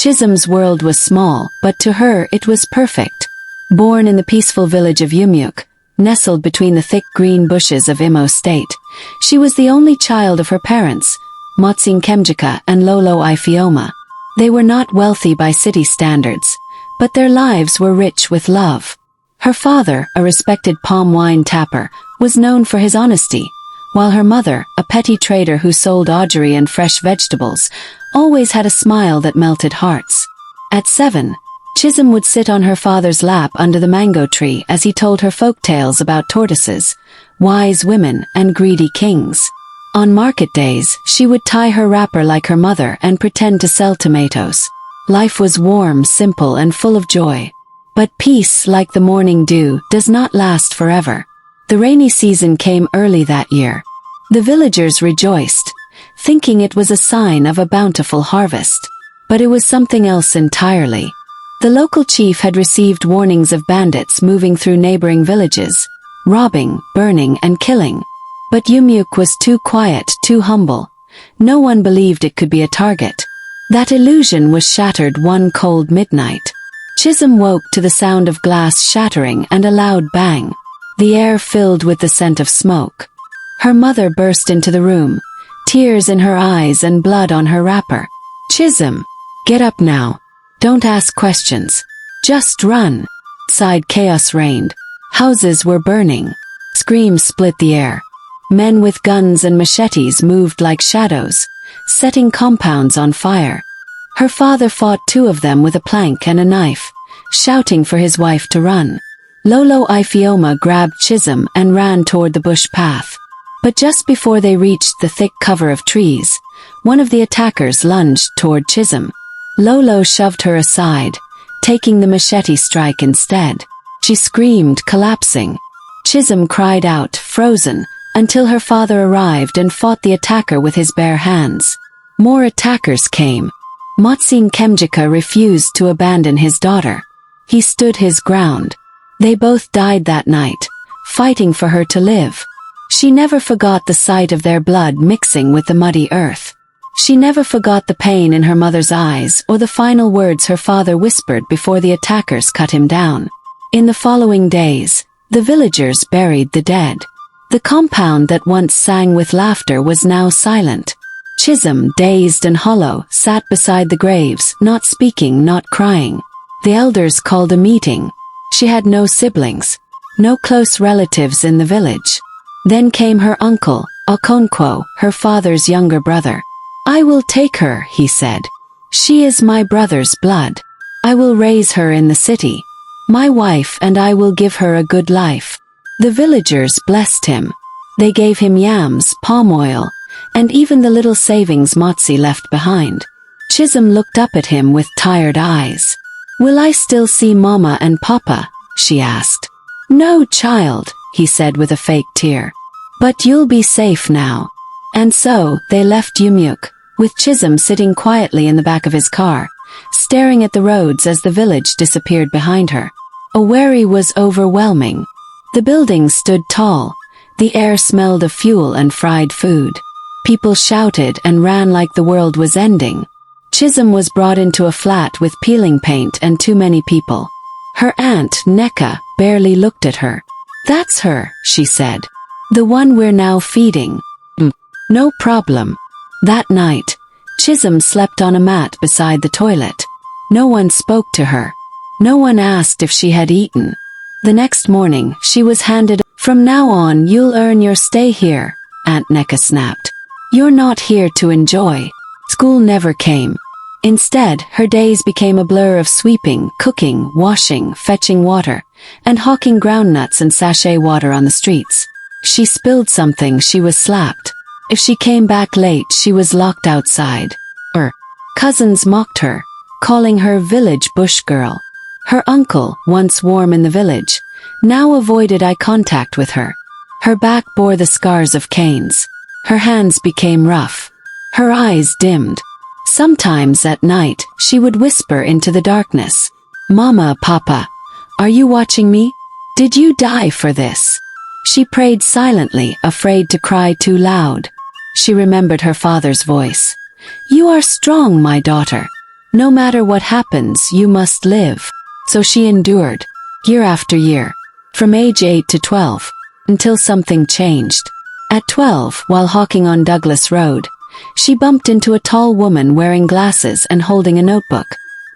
Chisom's world was small, but to her it was perfect. Born in the peaceful village of Yumyuk, nestled between the thick green bushes of Imo State, she was the only child of her parents, Motsin Kemjika and Lolo Ifioma. They were not wealthy by city standards, but their lives were rich with love. Her father, a respected palm wine tapper, was known for his honesty, while her mother, a petty trader who sold augury and fresh vegetables, always had a smile that melted hearts. At 7, Chisom would sit on her father's lap under the mango tree as he told her folk tales about tortoises, wise women, and greedy kings. On market days, she would tie her wrapper like her mother and pretend to sell tomatoes. Life was warm, simple, and full of joy. But peace, like the morning dew, does not last forever. The rainy season came early that year. The villagers rejoiced, thinking it was a sign of a bountiful harvest. But it was something else entirely. The local chief had received warnings of bandits moving through neighboring villages, robbing, burning, and killing. But Yumyuk was too quiet, too humble. No one believed it could be a target. That illusion was shattered one cold midnight. Chisom woke to the sound of glass shattering and a loud bang. The air filled with the scent of smoke. Her mother burst into the room, tears in her eyes and blood on her wrapper. "Chisom, get up now. Don't ask questions. Just run." Outside chaos reigned. Houses were burning. Screams split the air. Men with guns and machetes moved like shadows, setting compounds on fire. Her father fought 2 of them with a plank and a knife, shouting for his wife to run. Lolo Ifioma grabbed Chisom and ran toward the bush path. But just before they reached the thick cover of trees, one of the attackers lunged toward Chisom. Lolo shoved her aside, taking the machete strike instead. She screamed, collapsing. Chisom cried out, frozen, until her father arrived and fought the attacker with his bare hands. More attackers came. Motsin Kemjika refused to abandon his daughter. He stood his ground. They both died that night, fighting for her to live. She never forgot the sight of their blood mixing with the muddy earth. She never forgot the pain in her mother's eyes or the final words her father whispered before the attackers cut him down. In the following days, the villagers buried the dead. The compound that once sang with laughter was now silent. Chisom, dazed and hollow, sat beside the graves, not speaking, not crying. The elders called a meeting. She had no siblings, no close relatives in the village. Then came her uncle, Okonkwo, her father's younger brother. "I will take her," he said. "She is my brother's blood. I will raise her in the city. My wife and I will give her a good life." The villagers blessed him. They gave him yams, palm oil, and even the little savings Motsi left behind. Chisom looked up at him with tired eyes. "Will I still see Mama and Papa?" she asked. "No, child," he said with a fake tear. "But you'll be safe now." And so, they left Yumyuk, with Chisom sitting quietly in the back of his car, staring at the roads as the village disappeared behind her. A worry was overwhelming. The buildings stood tall. The air smelled of fuel and fried food. People shouted and ran like the world was ending. Chisom was brought into a flat with peeling paint and too many people. Her aunt, Neka, barely looked at her. "That's her," she said. "The one we're now feeding." "No problem." That night, Chisom slept on a mat beside the toilet. No one spoke to her. No one asked if she had eaten. The next morning, she was handed, "From now on you'll earn your stay here," Aunt Neka snapped. "You're not here to enjoy." School never came. Instead, her days became a blur of sweeping, cooking, washing, fetching water, and hawking groundnuts and sachet water on the streets. She spilled something, she was slapped. If she came back late, she was locked outside. Her cousins mocked her, calling her village bush girl. Her uncle, once warm in the village, now avoided eye contact with her. Her back bore the scars of canes. Her hands became rough. Her eyes dimmed. Sometimes at night, she would whisper into the darkness, "Mama, Papa, are you watching me? Did you die for this?" She prayed silently, afraid to cry too loud. She remembered her father's voice. "You are strong, my daughter. No matter what happens, you must live. So she endured, year after year, from age 8 to 12, until something changed. At 12, while hawking on Douglas Road, she bumped into a tall woman wearing glasses and holding a notebook.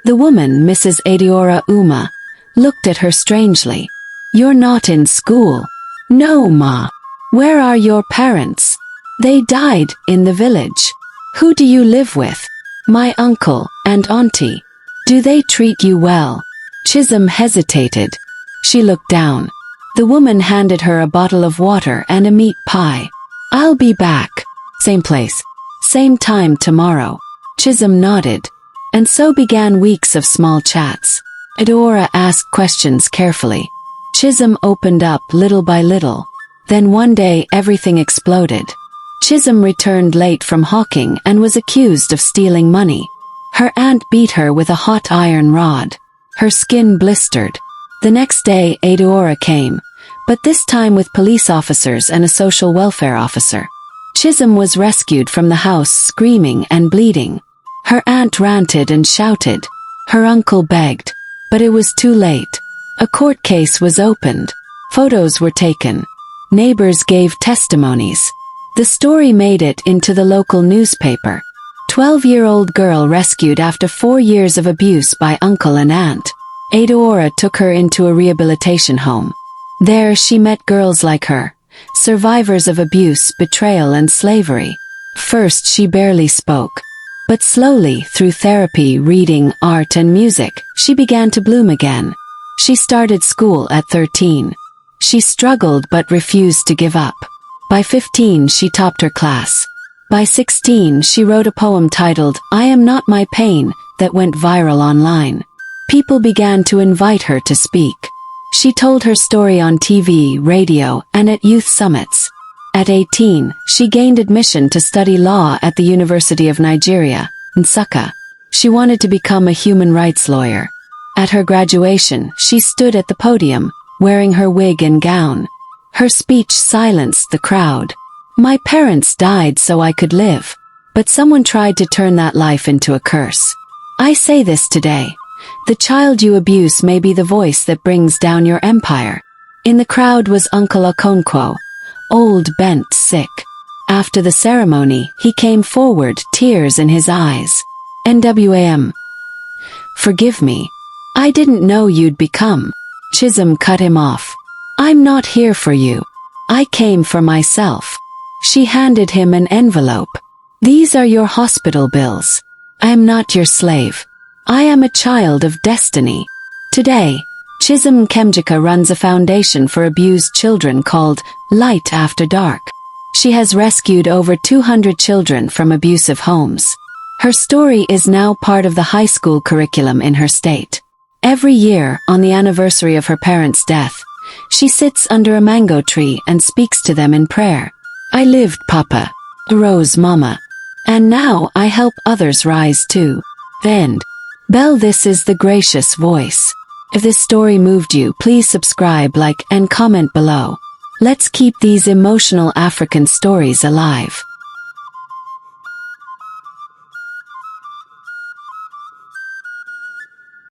The woman, Mrs. Adeora Uma, looked at her strangely. "You're not in school." "No, Ma." "Where are your parents?" "They died in the village." "Who do you live with?" "My uncle and auntie." "Do they treat you well?" Chisom hesitated. She looked down. The woman handed her a bottle of water and a meat pie. "I'll be back. Same place. Same time tomorrow." Chisom nodded. And so began weeks of small chats. Adeora asked questions carefully. Chisom opened up little by little. Then one day everything exploded. Chisom returned late from hawking and was accused of stealing money. Her aunt beat her with a hot iron rod. Her skin blistered. The next day Adeora came, but this time with police officers and a social welfare officer. Chisom was rescued from the house screaming and bleeding. Her aunt ranted and shouted. Her uncle begged. But it was too late. A court case was opened. Photos were taken. Neighbors gave testimonies. The story made it into the local newspaper. 12-year-old girl rescued after 4 years of abuse by uncle and aunt. Adeora took her into a rehabilitation home. There she met girls like her, survivors of abuse, betrayal and slavery. First she barely spoke. But slowly, through therapy, reading, art and music, she began to bloom again. She started school at 13. She struggled but refused to give up. By 15 she topped her class. By 16 she wrote a poem titled, "I Am Not My Pain," that went viral online. People began to invite her to speak. She told her story on TV, radio, and at youth summits. At 18, she gained admission to study law at the University of Nigeria, Nsukka. She wanted to become a human rights lawyer. At her graduation, she stood at the podium, wearing her wig and gown. Her speech silenced the crowd. "My parents died so I could live. But someone tried to turn that life into a curse. I say this today. The child you abuse may be the voice that brings down your empire." In the crowd was Uncle Okonkwo, old, bent, sick. After the ceremony, he came forward, tears in his eyes. "NWAM. Forgive me. I didn't know you'd become." Chisom cut him off. "I'm not here for you. I came for myself." She handed him an envelope. "These are your hospital bills. I am not your slave. I am a child of destiny." Today, Chisom Kemjika runs a foundation for abused children called Light After Dark. She has rescued over 200 children from abusive homes. Her story is now part of the high school curriculum in her state. Every year, on the anniversary of her parents' death, she sits under a mango tree and speaks to them in prayer. "I lived, Papa. Rose, Mama. And now I help others rise too." End. Bell, this is the gracious voice. If this story moved you, please subscribe, like, and comment below. Let's keep these emotional African stories alive.